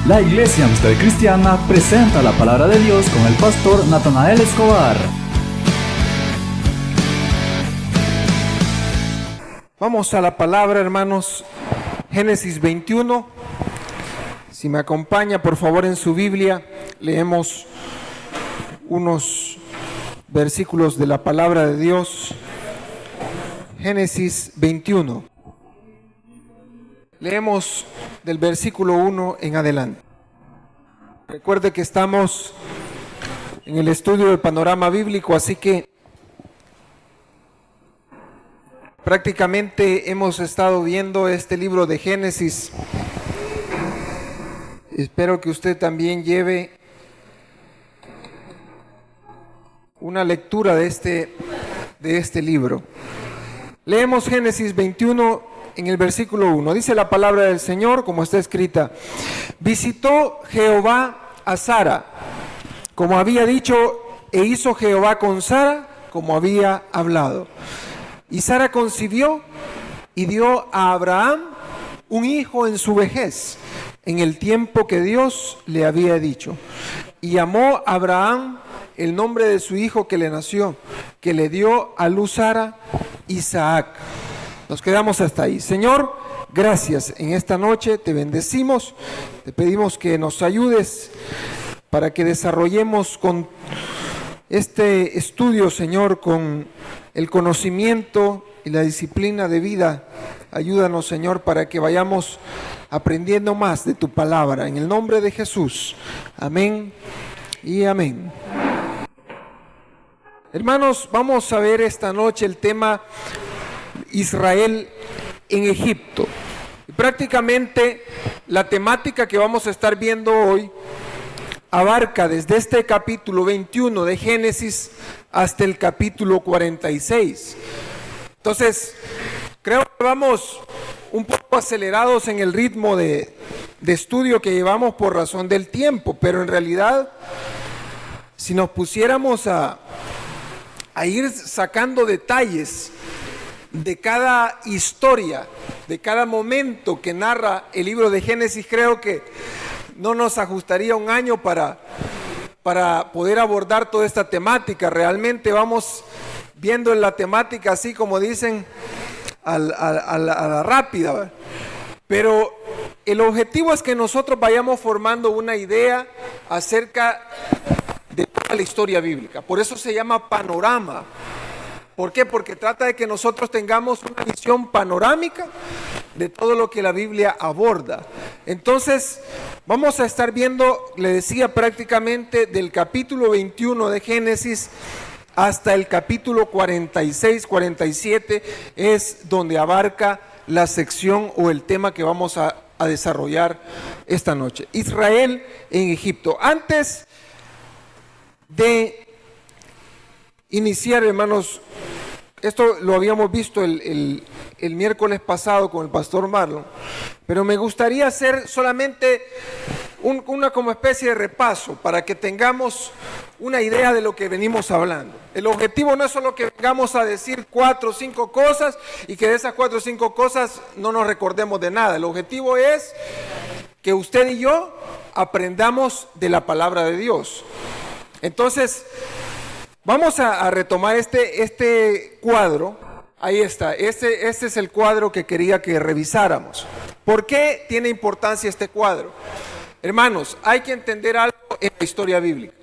La Iglesia Amistad Cristiana presenta la palabra de Dios con el pastor Natanael Escobar. Vamos a la palabra, hermanos. Génesis 21. Si me acompaña, por favor, en su Biblia, leemos unos versículos de la palabra de Dios. Génesis 21. Leemos del versículo 1 en adelante. Recuerde que estamos en el estudio del panorama bíblico, así que prácticamente hemos estado viendo este libro de Génesis. Espero que usted también lleve una lectura de este libro. Leemos Génesis 21 en el versículo 1. Dice la palabra del Señor como está escrita: visitó Jehová a Sara, como había dicho, e hizo Jehová con Sara como había hablado. Y Sara concibió y dio a Abraham un hijo en su vejez, en el tiempo que Dios le había dicho. Y llamó a Abraham el nombre de su hijo que le nació, que le dio a luz Sara, Isaac. Nos quedamos hasta ahí. Señor, gracias en esta noche, te bendecimos, te pedimos que nos ayudes para que desarrollemos con este estudio, Señor, con el conocimiento y la disciplina de vida. Ayúdanos, Señor, para que vayamos aprendiendo más de tu palabra. En el nombre de Jesús. Amén y amén. Hermanos, vamos a ver esta noche el tema Israel en Egipto. Y prácticamente la temática que vamos a estar viendo hoy abarca desde este capítulo 21 de Génesis hasta el capítulo 46. Entonces, creo que vamos un poco acelerados en el ritmo de estudio que llevamos por razón del tiempo, pero en realidad, si nos pusiéramos a ir sacando detalles de cada historia, de cada momento que narra el libro de Génesis, creo que no nos ajustaría un año para poder abordar toda esta temática. Realmente vamos viendo en la temática así como dicen a la rápida, ¿verdad? Pero el objetivo es que nosotros vayamos formando una idea acerca de toda la historia bíblica. Por eso se llama panorama. ¿Por qué? Porque trata de que nosotros tengamos una visión panorámica de todo lo que la Biblia aborda. Entonces, vamos a estar viendo, le decía, prácticamente del capítulo 21 de Génesis hasta el capítulo 46, 47, es donde abarca la sección o el tema que vamos a desarrollar esta noche. Israel en Egipto. Antes de iniciar, hermanos, esto lo habíamos visto el miércoles pasado con el pastor Marlon, pero me gustaría hacer solamente una como especie de repaso para que tengamos una idea de lo que venimos hablando. El objetivo no es solo que vengamos a decir 4 o 5 cosas y que de esas 4 o 5 cosas no nos recordemos de nada. El objetivo es que usted y yo aprendamos de la palabra de Dios. Entonces, vamos a retomar este cuadro. Ahí está, este es el cuadro que quería que revisáramos. ¿Por qué tiene importancia este cuadro? Hermanos, hay que entender algo en la historia bíblica.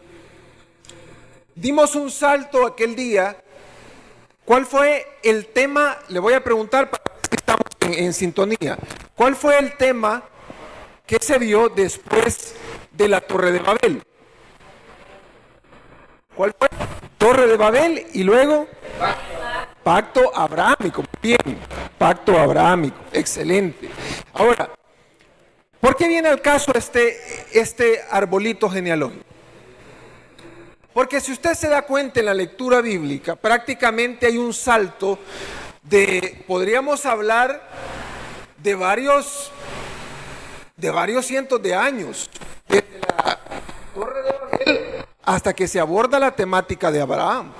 Dimos un salto aquel día. ¿Cuál fue el tema? Le voy a preguntar para ver si estamos en sintonía. ¿Cuál fue el tema que se vio después de la Torre de Babel? ¿Cuál fue? Torre de Babel y luego pacto abrahámico. Bien, pacto abrahámico, excelente. Ahora, ¿por qué viene al caso este arbolito genealógico? Porque si usted se da cuenta en la lectura bíblica, prácticamente hay un salto podríamos hablar de varios cientos de años, desde la Torre de Babel hasta que se aborda la temática de Abraham.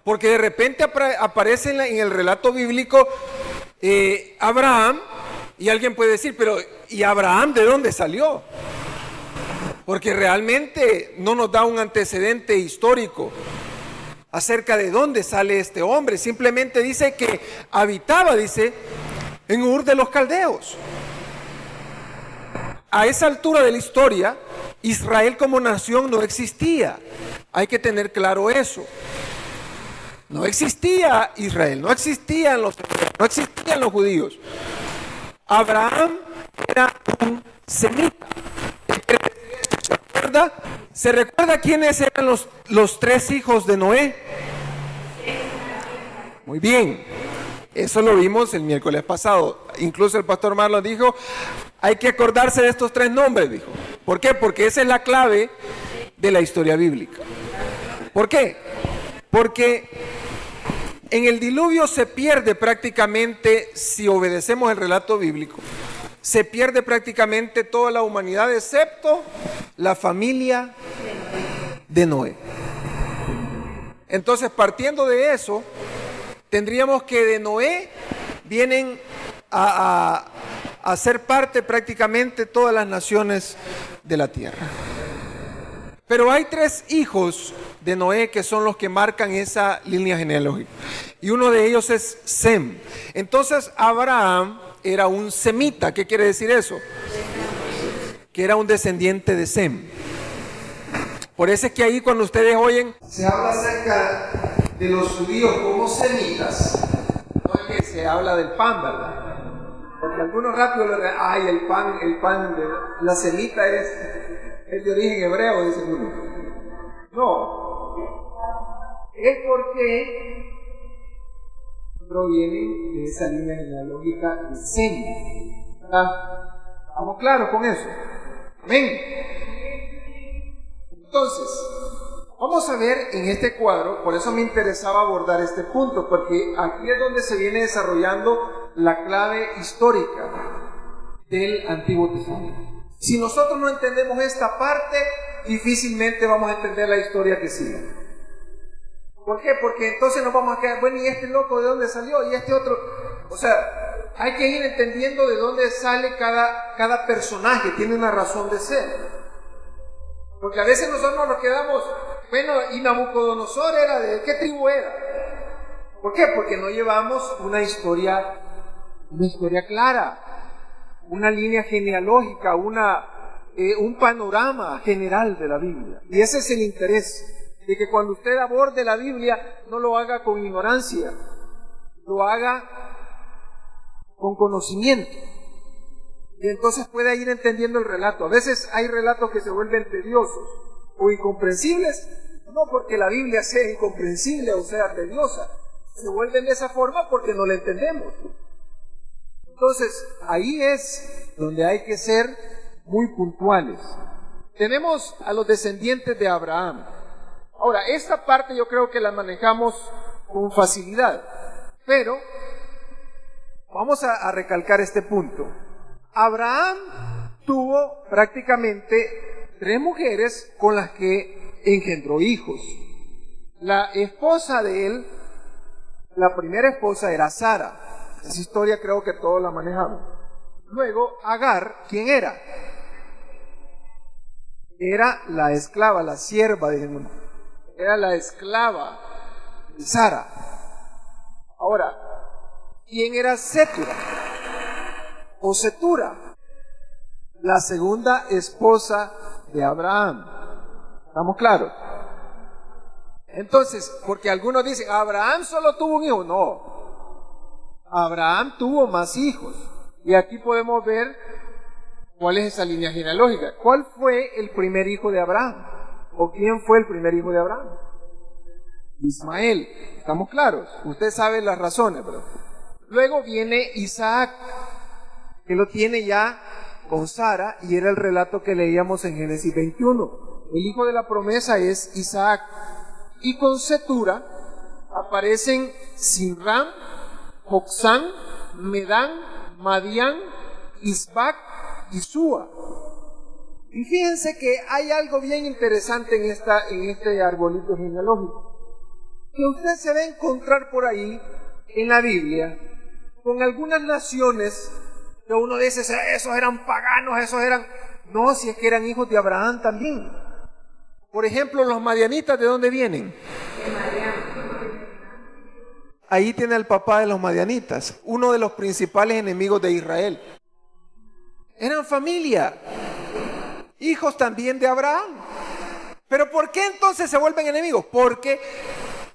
Porque de repente aparece en el relato bíblico Abraham, y alguien puede decir, pero ¿y Abraham de dónde salió? porque realmente no nos da un antecedente histórico acerca de dónde sale este hombre. Simplemente dice que habitaba, dice, en Ur de los Caldeos. A esa altura de la historia, Israel como nación no existía. Hay que tener claro eso. No existía Israel, no existían los judíos. Abraham era un semita. ¿Se recuerda quiénes eran los tres hijos de Noé? Muy bien, eso lo vimos el miércoles pasado. Incluso el pastor Marlon dijo, hay que acordarse de estos tres nombres, dijo. ¿Por qué? Porque esa es la clave de la historia bíblica. ¿Por qué? Porque en el diluvio se pierde prácticamente, si obedecemos el relato bíblico, se pierde prácticamente toda la humanidad excepto la familia de Noé. Entonces, partiendo de eso, tendríamos que de Noé vienen a ser parte prácticamente todas las naciones de la tierra. Pero hay tres hijos de Noé que son los que marcan esa línea genealógica. Y uno de ellos es Sem. Entonces, Abraham era un semita. ¿Qué quiere decir eso? Que era un descendiente de Sem. Por eso es que ahí cuando ustedes oyen, se habla acerca de los judíos como semitas. No es que se habla del pan, ¿verdad? Porque algunos rápido le dicen, ay, el pan de la semita es de origen hebreo, dice uno. No. Es porque provienen de esa línea genealógica de Sem. ¿Estamos claros con eso? Amén. Entonces, vamos a ver en este cuadro, por eso me interesaba abordar este punto, porque aquí es donde se viene desarrollando la clave histórica del Antiguo Testamento. Si nosotros no entendemos esta parte, difícilmente vamos a entender la historia que sigue. ¿Por qué? Porque entonces nos vamos a quedar, bueno, ¿y este loco de dónde salió? ¿Y este otro? O sea, hay que ir entendiendo de dónde sale cada personaje, tiene una razón de ser. Porque a veces nosotros nos quedamos, bueno, ¿y Nabucodonosor era de qué tribu era? ¿Por qué? Porque no llevamos una historia clara, una línea genealógica, un panorama general de la Biblia. Y ese es el interés, de que cuando usted aborde la Biblia, no lo haga con ignorancia, lo haga con conocimiento. Y entonces puede ir entendiendo el relato. A veces hay relatos que se vuelven tediosos o incomprensibles, no porque la Biblia sea incomprensible o sea tediosa, se vuelven de esa forma porque no la entendemos. Entonces, ahí es donde hay que ser muy puntuales. Tenemos a los descendientes de Abraham. Ahora, esta parte yo creo que la manejamos con facilidad, pero vamos a recalcar este punto. Abraham tuvo prácticamente 3 mujeres con las que engendró hijos. La esposa de él, la primera esposa era Sara. Esa historia creo que todos la manejamos. Luego, Agar, ¿quién era? Era la esclava, la sierva de Jehová. Era la esclava de Sara. Ahora, ¿quién era Sétura? O Setura, la segunda esposa de Abraham. ¿Estamos claros? Entonces, porque algunos dicen, Abraham solo tuvo un hijo. No, Abraham tuvo más hijos. Y aquí podemos ver cuál es esa línea genealógica. ¿Cuál fue el primer hijo de Abraham? ¿O quién fue el primer hijo de Abraham? Ismael. ¿Estamos claros? Usted sabe las razones, pero luego viene Isaac, que lo tiene ya con Sara, y era el relato que leíamos en Génesis 21. El hijo de la promesa es Isaac. Y con Setura aparecen Sinram, Joksán, Medán, Madián, Isbac y Sua. Y fíjense que hay algo bien interesante en este arbolito genealógico, que usted se va a encontrar por ahí en la Biblia con algunas naciones que uno dice, esos eran paganos, esos eran... No, si es que eran hijos de Abraham también. Por ejemplo, los madianitas, ¿de dónde vienen? Ahí tiene el papá de los madianitas, uno de los principales enemigos de Israel. Eran familia, hijos también de Abraham. Pero ¿por qué entonces se vuelven enemigos? Porque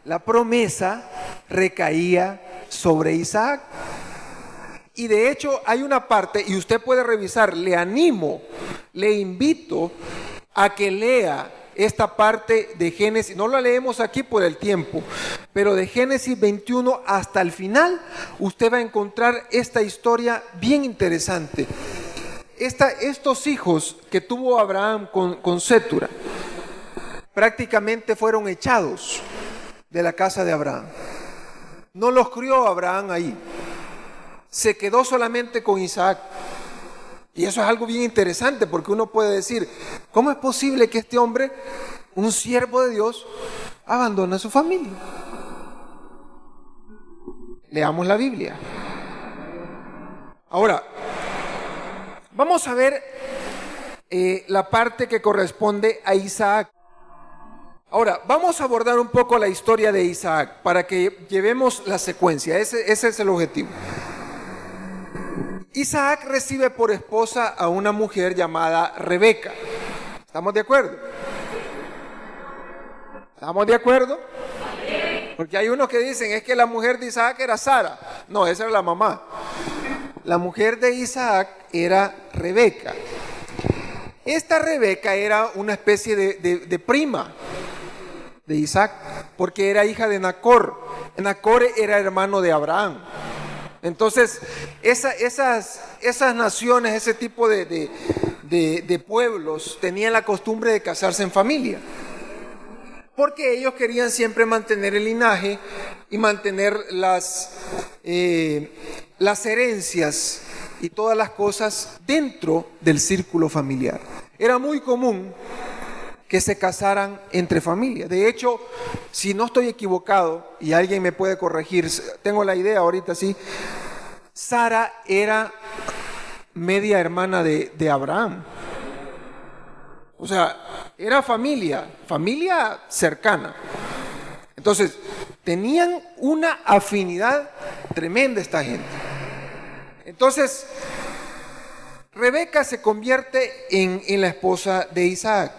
la promesa recaía sobre Isaac. Y de hecho hay una parte, y usted puede revisar, le animo, le invito a que lea esta parte de Génesis. No la leemos aquí por el tiempo, pero de Génesis 21 hasta el final, usted va a encontrar esta historia bien interesante. Estos hijos que tuvo Abraham con Sétura, prácticamente fueron echados de la casa de Abraham. No los crió Abraham ahí. Se quedó solamente con Isaac. Y eso es algo bien interesante, porque uno puede decir, ¿cómo es posible que este hombre, un siervo de Dios, abandone a su familia? Leamos la Biblia. Ahora, vamos a ver la parte que corresponde a Isaac. Ahora, vamos a abordar un poco la historia de Isaac para que llevemos la secuencia. Ese es el objetivo. Isaac recibe por esposa a una mujer llamada Rebeca. ¿Estamos de acuerdo? ¿Estamos de acuerdo? Porque hay unos que dicen, es que la mujer de Isaac era Sara. No, esa era la mamá. La mujer de Isaac era Rebeca. Esta Rebeca era una especie de prima de Isaac, porque era hija de Nacor. Nacor era hermano de Abraham. Entonces, esas naciones, ese tipo de pueblos, tenían la costumbre de casarse en familia, porque ellos querían siempre mantener el linaje y mantener las herencias y todas las cosas dentro del círculo familiar. Era muy común que se casaran entre familias. De hecho, si no estoy equivocado, y alguien me puede corregir, tengo la idea ahorita, sí, Sara era media hermana de Abraham. O sea, era familia cercana. Entonces, tenían una afinidad tremenda esta gente. Entonces, Rebeca se convierte en la esposa de Isaac.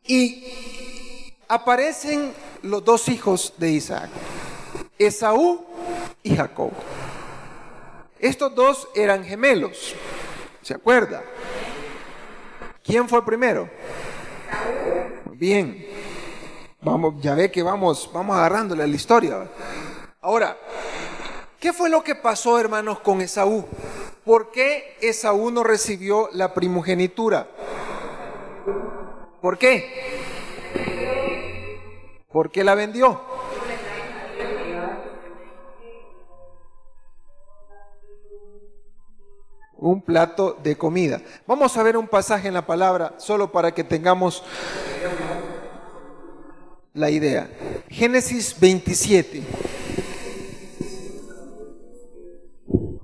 Y aparecen los dos hijos de Isaac, Esaú y Jacob. Estos dos eran gemelos, ¿se acuerda? ¿Quién fue primero? Muy bien. Vamos, ya ve que vamos agarrándole la historia. Ahora, ¿qué fue lo que pasó, hermanos, con Esaú? ¿Por qué Esaú no recibió la primogenitura? ¿Por qué? ¿Por qué la vendió? Un plato de comida. Vamos a ver un pasaje en la palabra, solo para que tengamos la idea. Génesis 27.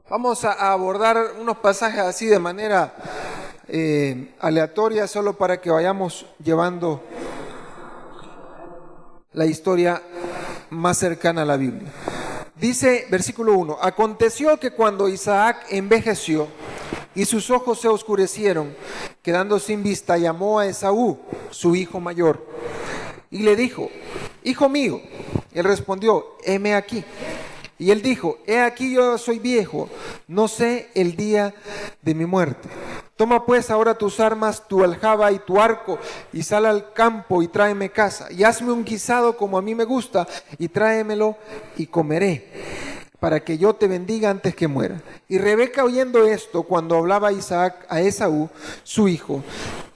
Vamos a abordar unos pasajes así de manera aleatoria, solo para que vayamos llevando la historia más cercana a la Biblia. Dice, versículo 1, aconteció que cuando Isaac envejeció y sus ojos se oscurecieron, quedando sin vista, llamó a Esaú, su hijo mayor, y le dijo, hijo mío. Él respondió, heme aquí. Y él dijo, he aquí yo soy viejo, no sé el día de mi muerte. Toma pues ahora tus armas, tu aljaba y tu arco, y sal al campo y tráeme caza, y hazme un guisado como a mí me gusta, y tráemelo y comeré, para que yo te bendiga antes que muera. Y Rebeca, oyendo esto, cuando hablaba Isaac a Esaú, su hijo,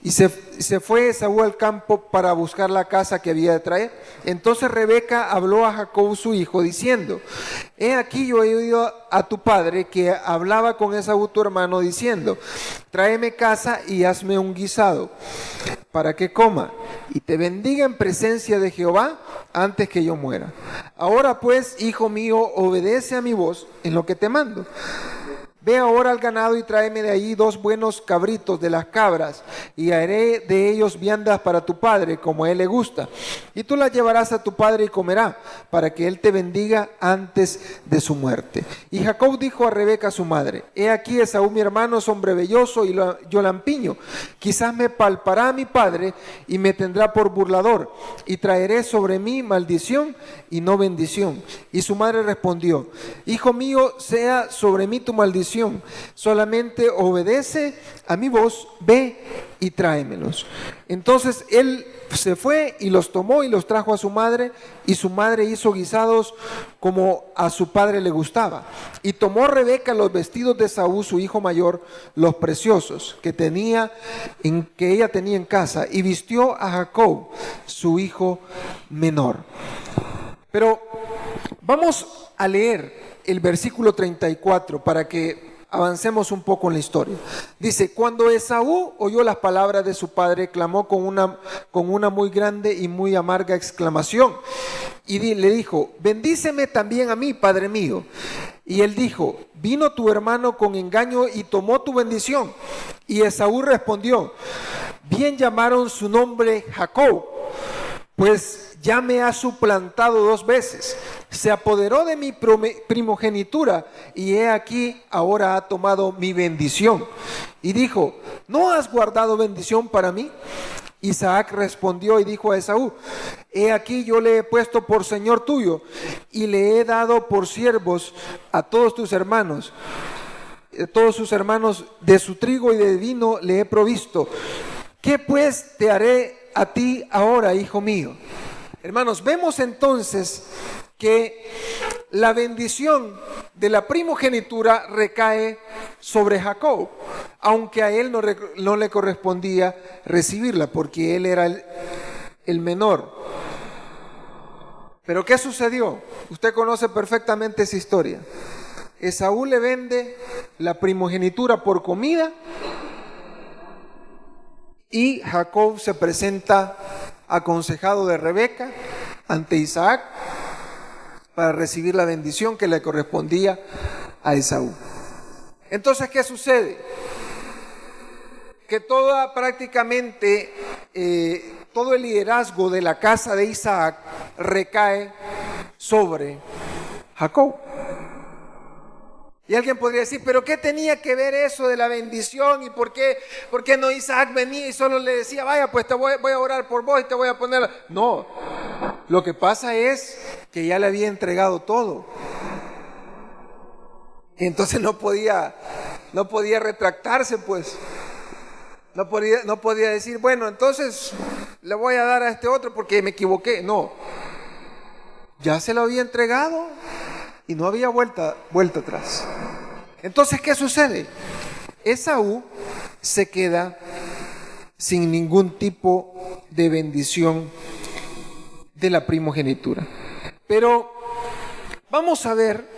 y se fue Esaú al campo para buscar la caza que había de traer. Entonces Rebeca habló a Jacob su hijo, diciendo, he aquí yo he oído a tu padre que hablaba con Esaú tu hermano, diciendo, tráeme caza y hazme un guisado, para que coma, y te bendiga en presencia de Jehová antes que yo muera. Ahora pues, hijo mío, obedece a mi voz en lo que te mando. Ve ahora al ganado y tráeme de allí 2 buenos cabritos de las cabras, y haré de ellos viandas para tu padre, como a él le gusta. Y tú las llevarás a tu padre y comerá, para que él te bendiga antes de su muerte. Y Jacob dijo a Rebeca su madre: he aquí Esaú mi hermano es hombre velloso y yo lampiño. Quizás me palpará a mi padre y me tendrá por burlador, y traeré sobre mí maldición y no bendición. Y su madre respondió: hijo mío, sea sobre mí tu maldición, solamente obedece a mi voz, ve y tráemelos. Entonces él se fue y los tomó y los trajo a su madre, y su madre hizo guisados como a su padre le gustaba. Y tomó Rebeca los vestidos de Esaú, su hijo mayor, los preciosos que ella tenía en casa, y vistió a Jacob, su hijo menor. Pero vamos a leer el versículo 34 para que avancemos un poco en la historia. Dice: cuando Esaú oyó las palabras de su padre, clamó con una muy grande y muy amarga exclamación, y le dijo: bendíceme también a mí, padre mío. Y él dijo: vino tu hermano con engaño y tomó tu bendición. Y Esaú respondió: bien llamaron su nombre Jacob, pues ya me ha suplantado 2 veces. Se apoderó de mi primogenitura, y he aquí ahora ha tomado mi bendición. Y dijo: ¿no has guardado bendición para mí? Isaac respondió y dijo a Esaú: he aquí yo le he puesto por señor tuyo, y le he dado por siervos a todos tus hermanos. Todos sus hermanos de su trigo y de vino le he provisto. ¿Qué pues te haré a ti ahora, hijo mío? Hermanos, vemos entonces que la bendición de la primogenitura recae sobre Jacob, aunque a él no le correspondía recibirla, porque él era el menor. Pero ¿qué sucedió? Usted conoce perfectamente esa historia. Esaú le vende la primogenitura por comida, y Jacob se presenta aconsejado de Rebeca ante Isaac para recibir la bendición que le correspondía a Esaú. Entonces, ¿qué sucede? Que prácticamente todo el liderazgo de la casa de Isaac recae sobre Jacob. Y alguien podría decir: ¿pero qué tenía que ver eso de la bendición? ¿Y por qué no Isaac venía y solo le decía: vaya, pues voy a orar por vos y te voy a poner? No, lo que pasa es que ya le había entregado todo. Entonces no podía retractarse, pues. No podía decir: bueno, entonces le voy a dar a este otro porque me equivoqué. No, ya se lo había entregado y no había vuelta atrás. Entonces, ¿qué sucede? Esaú se queda sin ningún tipo de bendición de la primogenitura. Pero vamos a ver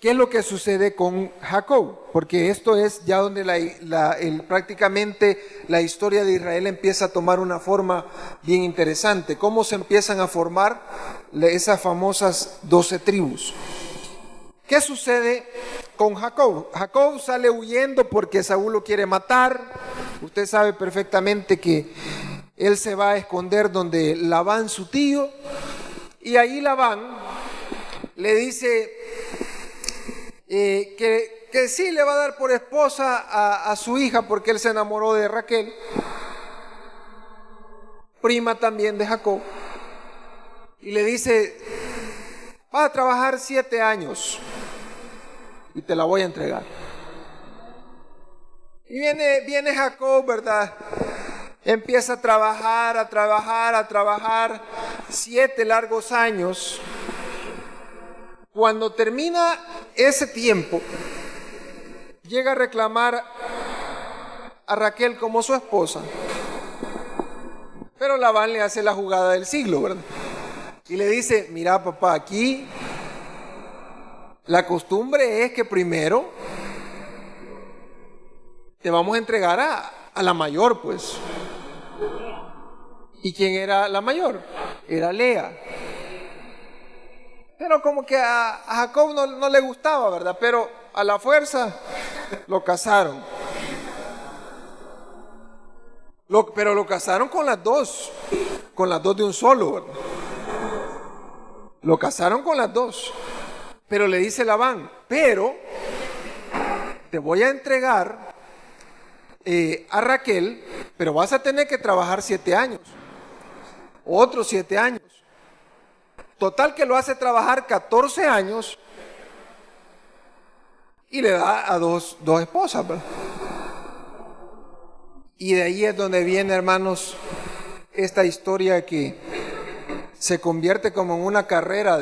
qué es lo que sucede con Jacob, porque esto es ya donde prácticamente la historia de Israel empieza a tomar una forma bien interesante. Cómo se empiezan a formar esas famosas 12 tribus. ¿Qué sucede con Jacob? Jacob sale huyendo porque Saúl lo quiere matar. Usted sabe perfectamente que él se va a esconder donde Labán, su tío, y ahí Labán le dice que sí le va a dar por esposa a su hija, porque él se enamoró de Raquel, prima también de Jacob, y le dice: vas a trabajar 7 años y te la voy a entregar. Y viene Jacob, ¿verdad? Empieza a trabajar 7 largos años. Cuando termina ese tiempo, llega a reclamar a Raquel como su esposa, pero Labán le hace la jugada del siglo, ¿verdad? Y le dice: mira, papá, aquí la costumbre es que primero te vamos a entregar a la mayor, pues. ¿Y quién era la mayor? Era Lea. Pero como que a Jacob no le gustaba, ¿verdad? Pero a la fuerza lo casaron. Pero lo casaron con las dos de un solo, ¿verdad? Lo casaron con las dos. Pero le dice Labán, pero te voy a entregar a Raquel, pero vas a tener que trabajar 7 años, otros 7 años. Total que lo hace trabajar 14 años y le da a dos esposas, ¿verdad? Y de ahí es donde viene, hermanos, esta historia que se convierte como en una carrera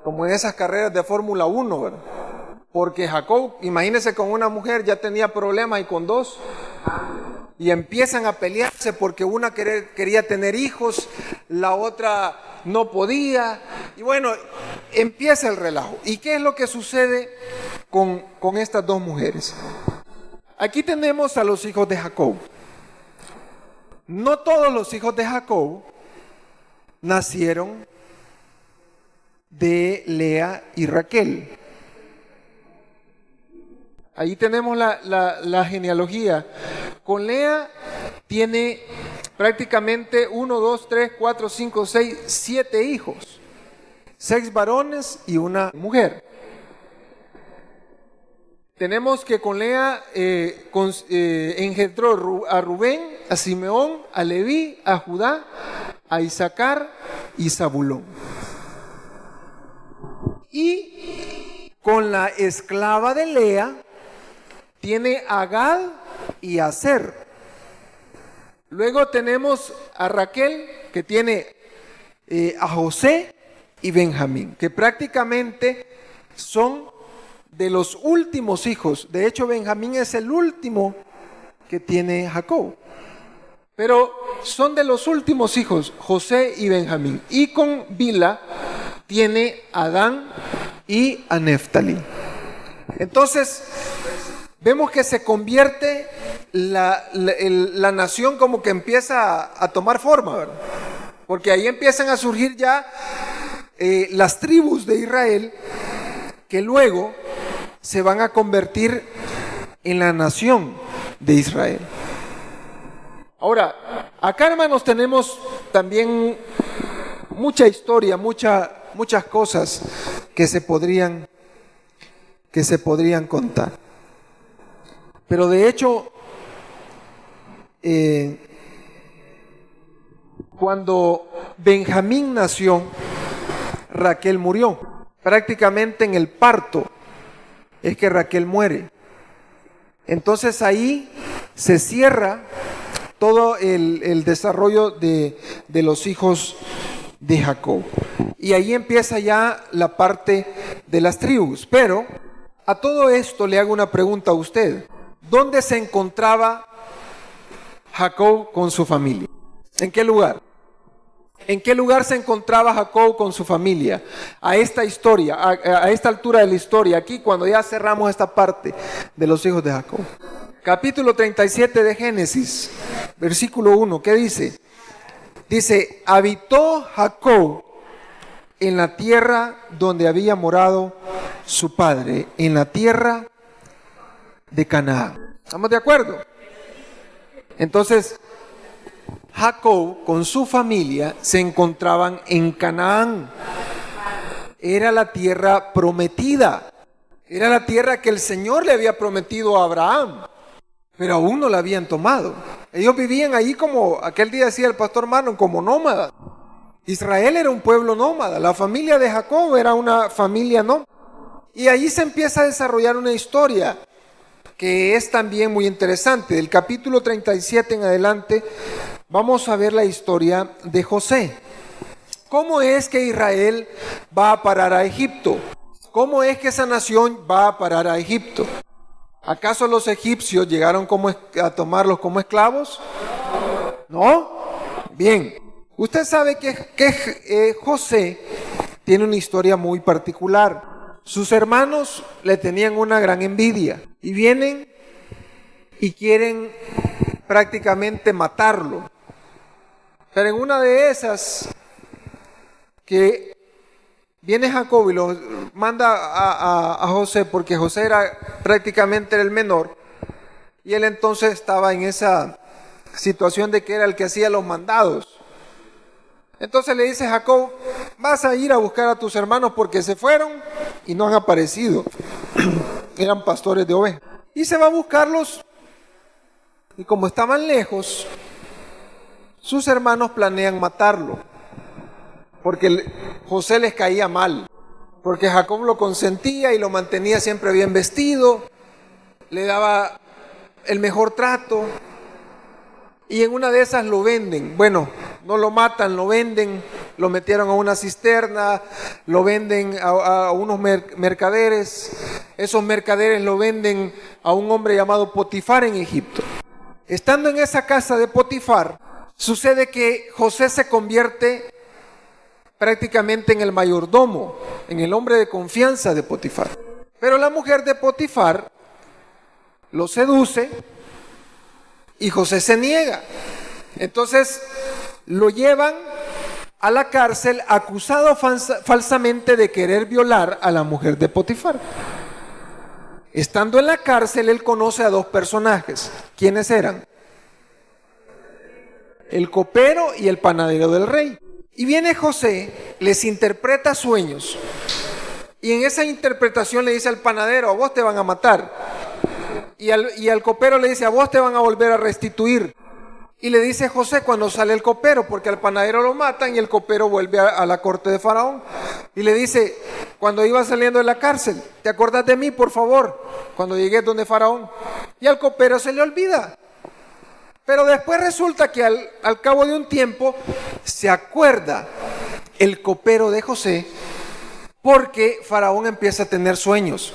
como en esas carreras de Fórmula 1, ¿verdad? Porque Jacob, imagínense, con una mujer ya tenía problemas y con dos. Y empiezan a pelearse porque una quería tener hijos, la otra no podía. Y bueno, empieza el relajo. ¿Y qué es lo que sucede con estas dos mujeres? Aquí tenemos a los hijos de Jacob. No todos los hijos de Jacob nacieron de Lea y Raquel. Ahí tenemos la genealogía. Con Lea tiene prácticamente 1, 2, 3, 4, 5, 6, 7 hijos. 6 varones y una mujer. Tenemos que con Lea engendró a Rubén, a Simeón, a Leví, a Judá, a Isaacar y Zabulón. Y con la esclava de Lea tiene a Gad y a Aser. Luego tenemos a Raquel, que tiene a José y Benjamín, que prácticamente son de los últimos hijos. De hecho, Benjamín es el último que tiene Jacob. Pero son de los últimos hijos, José y Benjamín. Y con Bila tiene a Dan y a Neftalí. Entonces, vemos que se convierte la nación, como que empieza a tomar forma, ¿verdad? Porque ahí empiezan a surgir ya las tribus de Israel, que luego se van a convertir en la nación de Israel. Ahora, acá, hermanos, tenemos también mucha historia, muchas cosas que se podrían contar. Pero de hecho, cuando Benjamín nació, Raquel murió. Prácticamente en el parto es que Raquel muere. Entonces ahí se cierra todo el desarrollo de los hijos de Jacob. Y ahí empieza ya la parte de las tribus. Pero a todo esto le hago una pregunta a usted. ¿Dónde se encontraba Jacob con su familia? ¿En qué lugar? ¿En qué lugar se encontraba Jacob con su familia? A esta historia, a esta altura de la historia, aquí cuando ya cerramos esta parte de los hijos de Jacob. Capítulo 37 de Génesis, versículo 1, ¿qué dice? Dice, habitó Jacob en la tierra donde había morado su padre, en la tierra de Canaán. ¿Estamos de acuerdo? Entonces, Jacob con su familia se encontraban en Canaán. Era la tierra prometida. Era la tierra que el Señor le había prometido a Abraham, pero aún no la habían tomado. Ellos vivían ahí, como aquel día decía el pastor Marlon, como nómadas. Israel era un pueblo nómada. La familia de Jacob era una familia nómada. Y ahí se empieza a desarrollar una historia que es también muy interesante. Del capítulo 37 en adelante vamos a ver la historia de José. ¿Cómo es que Israel va a parar a Egipto? ¿Cómo es que esa nación va a parar a Egipto? ¿Acaso los egipcios llegaron a tomarlos como esclavos? ¿No? Bien. Usted sabe que José tiene una historia muy particular. Sus hermanos le tenían una gran envidia y vienen y quieren prácticamente matarlo. Pero en una de esas, que viene Jacob y lo manda a José, porque José era prácticamente el menor, y él entonces estaba en esa situación de que era el que hacía los mandados. Entonces le dice Jacob: vas a ir a buscar a tus hermanos porque se fueron y no han aparecido. Eran pastores de ovejas. Y se va a buscarlos, y como estaban lejos, sus hermanos planean matarlo, porque José les caía mal, porque Jacob lo consentía y lo mantenía siempre bien vestido, le daba el mejor trato, y en una de esas lo venden. Bueno, no lo matan, lo venden, lo metieron a una cisterna, lo venden a unos mercaderes. Esos mercaderes lo venden a un hombre llamado Potifar en Egipto. Estando en esa casa de Potifar, sucede que José se convierte prácticamente en el mayordomo, en el hombre de confianza de Potifar. Pero la mujer de Potifar lo seduce y José se niega. Entonces lo llevan a la cárcel acusado falsamente de querer violar a la mujer de Potifar. Estando en la cárcel, él conoce a dos personajes. ¿Quiénes eran? El copero y el panadero del rey. Y viene José, les interpreta sueños, y en esa interpretación le dice al panadero: a vos te van a matar. Y al copero le dice: a vos te van a volver a restituir. Y le dice José cuando sale el copero, porque al panadero lo matan y el copero vuelve a la corte de Faraón. Y le dice, cuando iba saliendo de la cárcel: ¿te acordás de mí, por favor, cuando llegué donde Faraón? Y al copero se le olvida. Pero después resulta que al cabo de un tiempo se acuerda el copero de José, porque Faraón empieza a tener sueños.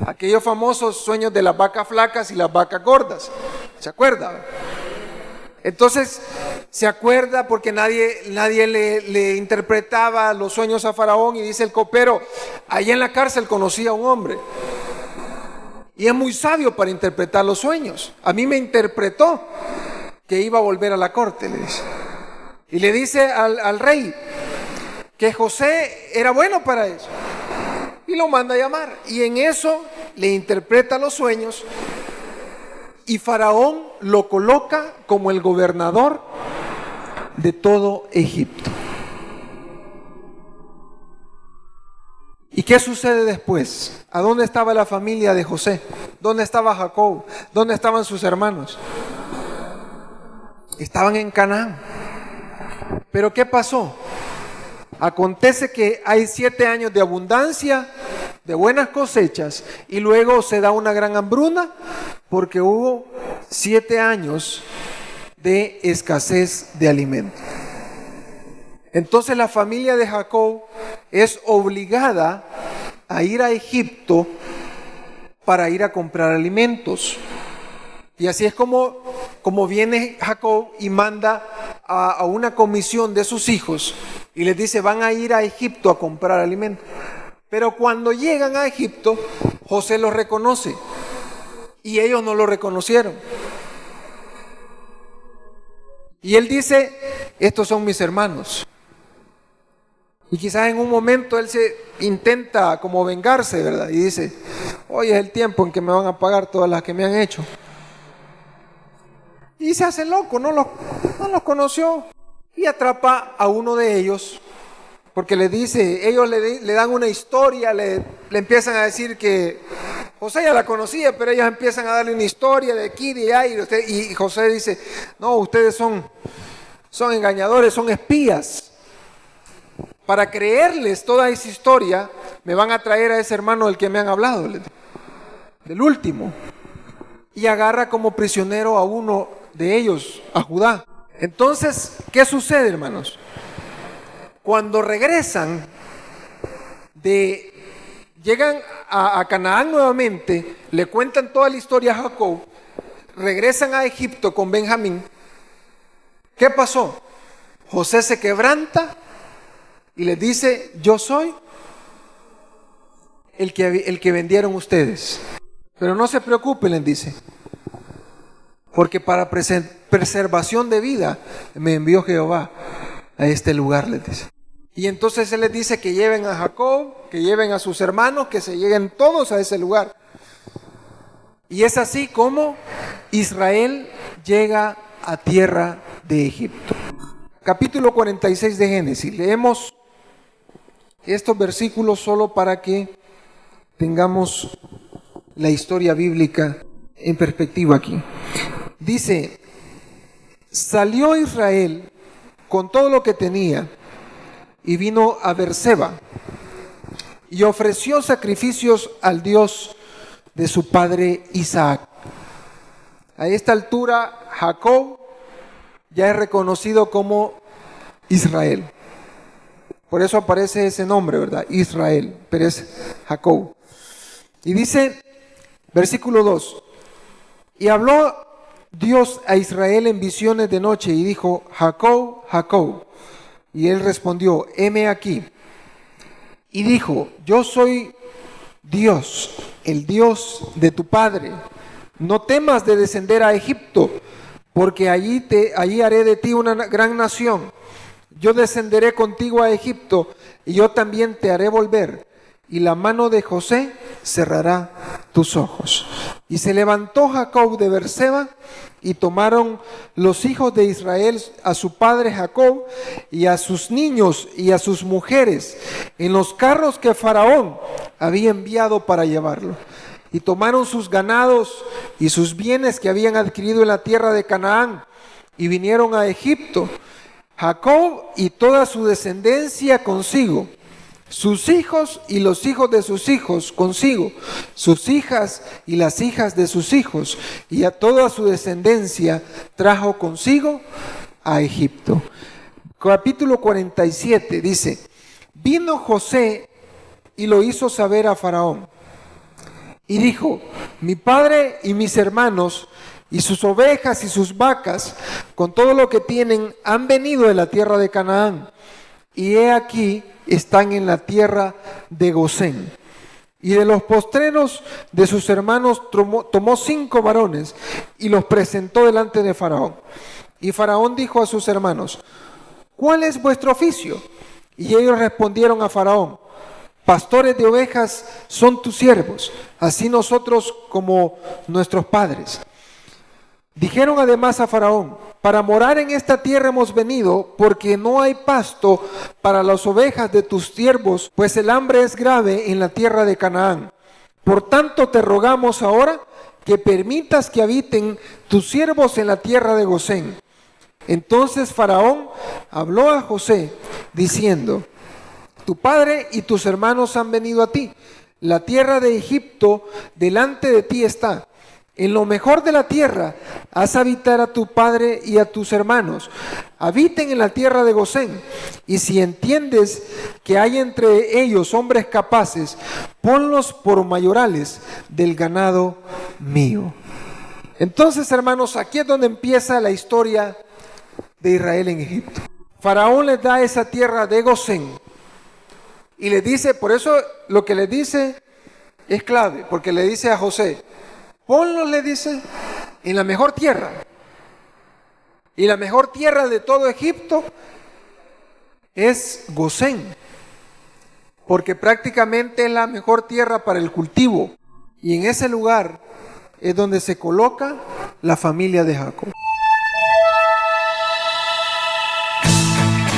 Aquellos famosos sueños de las vacas flacas y las vacas gordas. ¿Se acuerda? Entonces se acuerda porque nadie le interpretaba los sueños a Faraón, y dice el copero: allá en la cárcel conocí a un hombre y es muy sabio para interpretar los sueños. A mí me interpretó que iba a volver a la corte, le dice. Y le dice al rey que José era bueno para eso, y lo manda a llamar, y en eso le interpreta los sueños, y Faraón lo coloca como el gobernador de todo Egipto. ¿Y qué sucede después? ¿A dónde estaba la familia de José? ¿Dónde estaba Jacob? ¿Dónde estaban sus hermanos? Estaban en Canaán. ¿Pero qué pasó? Acontece que hay 7 años de abundancia, de buenas cosechas, y luego se da una gran hambruna porque hubo 7 años de escasez de alimentos. Entonces la familia de Jacob es obligada a ir a Egipto para ir a comprar alimentos. Y así es como viene Jacob y manda a una comisión de sus hijos y les dice: van a ir a Egipto a comprar alimentos. Pero cuando llegan a Egipto, José los reconoce y ellos no lo reconocieron. Y él dice: estos son mis hermanos. Y quizás en un momento él se intenta como vengarse, ¿verdad? Y dice: hoy es el tiempo en que me van a pagar todas las que me han hecho. Y se hace loco, no los conoció. Y atrapa a uno de ellos, porque le dice, ellos le dan una historia, le empiezan a decir que José ya la conocía, pero ellos empiezan a darle una historia de aquí, de allá, y José dice: no, ustedes son engañadores, son espías. Para creerles toda esa historia, me van a traer a ese hermano del que me han hablado, del último. Y agarra como prisionero a uno de ellos, a Judá. Entonces, ¿qué sucede, hermanos? Cuando regresan, llegan a Canaán nuevamente, le cuentan toda la historia a Jacob, regresan a Egipto con Benjamín. ¿Qué pasó? José se quebranta y les dice: yo soy el que vendieron ustedes. Pero no se preocupen, les dice, porque para preservación de vida me envió Jehová a este lugar, les dice. Y entonces Él les dice que lleven a Jacob, que lleven a sus hermanos, que se lleguen todos a ese lugar. Y es así como Israel llega a tierra de Egipto. Capítulo 46 de Génesis. Leemos estos versículos solo para que tengamos la historia bíblica en perspectiva aquí. Dice: salió Israel con todo lo que tenía y vino a Beerseba y ofreció sacrificios al Dios de su padre Isaac. A esta altura Jacob ya es reconocido como Israel. Por eso aparece ese nombre, ¿verdad? Israel, pero es Jacob. Y dice, versículo 2: y habló Dios a Israel en visiones de noche y dijo: Jacob, Jacob. Y él respondió: heme aquí. Y dijo: yo soy Dios, el Dios de tu padre. No temas de descender a Egipto, porque allí haré de ti una gran nación. Yo descenderé contigo a Egipto, y yo también te haré volver, y la mano de José cerrará tus ojos. Y se levantó Jacob de Beerseba, y tomaron los hijos de Israel a su padre Jacob, y a sus niños y a sus mujeres, en los carros que Faraón había enviado para llevarlo. Y tomaron sus ganados y sus bienes que habían adquirido en la tierra de Canaán, y vinieron a Egipto, Jacob y toda su descendencia consigo, sus hijos y los hijos de sus hijos consigo, sus hijas y las hijas de sus hijos, y a toda su descendencia trajo consigo a Egipto. Capítulo 47 dice: vino José y lo hizo saber a Faraón, y dijo: mi padre y mis hermanos y sus ovejas y sus vacas, con todo lo que tienen, han venido de la tierra de Canaán, y he aquí están en la tierra de Gosén. Y de los postreros de sus hermanos tomó 5 varones y los presentó delante de Faraón. Y Faraón dijo a sus hermanos: ¿cuál es vuestro oficio? Y ellos respondieron a Faraón: pastores de ovejas son tus siervos, así nosotros como nuestros padres. Dijeron además a Faraón: para morar en esta tierra hemos venido, porque no hay pasto para las ovejas de tus siervos, pues el hambre es grave en la tierra de Canaán. Por tanto te rogamos ahora que permitas que habiten tus siervos en la tierra de Gosén. Entonces Faraón habló a José diciendo: tu padre y tus hermanos han venido a ti. La tierra de Egipto delante de ti está. En lo mejor de la tierra haz habitar a tu padre y a tus hermanos. Habiten en la tierra de Gosén. Y si entiendes que hay entre ellos hombres capaces, ponlos por mayorales del ganado mío. Entonces, hermanos, aquí es donde empieza la historia de Israel en Egipto. Faraón les da esa tierra de Gosén. Y les dice, por eso lo que les dice es clave, porque le dice a José: ponlos, le dice, en la mejor tierra. Y la mejor tierra de todo Egipto es Gosén, porque prácticamente es la mejor tierra para el cultivo. Y en ese lugar es donde se coloca la familia de Jacob.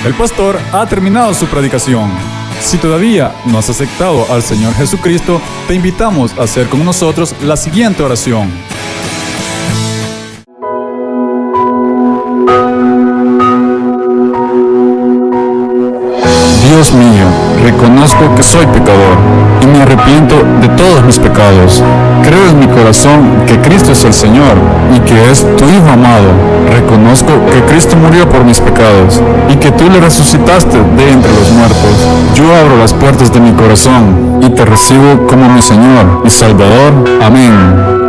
El pastor ha terminado su predicación. Si todavía no has aceptado al Señor Jesucristo, te invitamos a hacer con nosotros la siguiente oración. Dios mío, reconozco que soy pecador y me arrepiento de todos mis pecados. Creo en mi corazón que Cristo es el Señor y que es tu Hijo amado. Reconozco que Cristo murió por mis pecados y que tú le resucitaste de entre los muertos. Yo abro las puertas de mi corazón y te recibo como mi Señor y Salvador. Amén.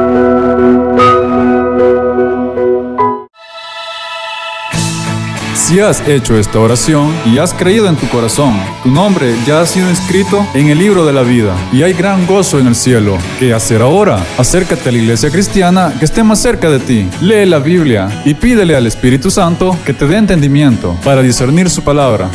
Si has hecho esta oración y has creído en tu corazón, tu nombre ya ha sido inscrito en el libro de la vida y hay gran gozo en el cielo. ¿Qué hacer ahora? Acércate a la iglesia cristiana que esté más cerca de ti. Lee la Biblia y pídele al Espíritu Santo que te dé entendimiento para discernir su palabra.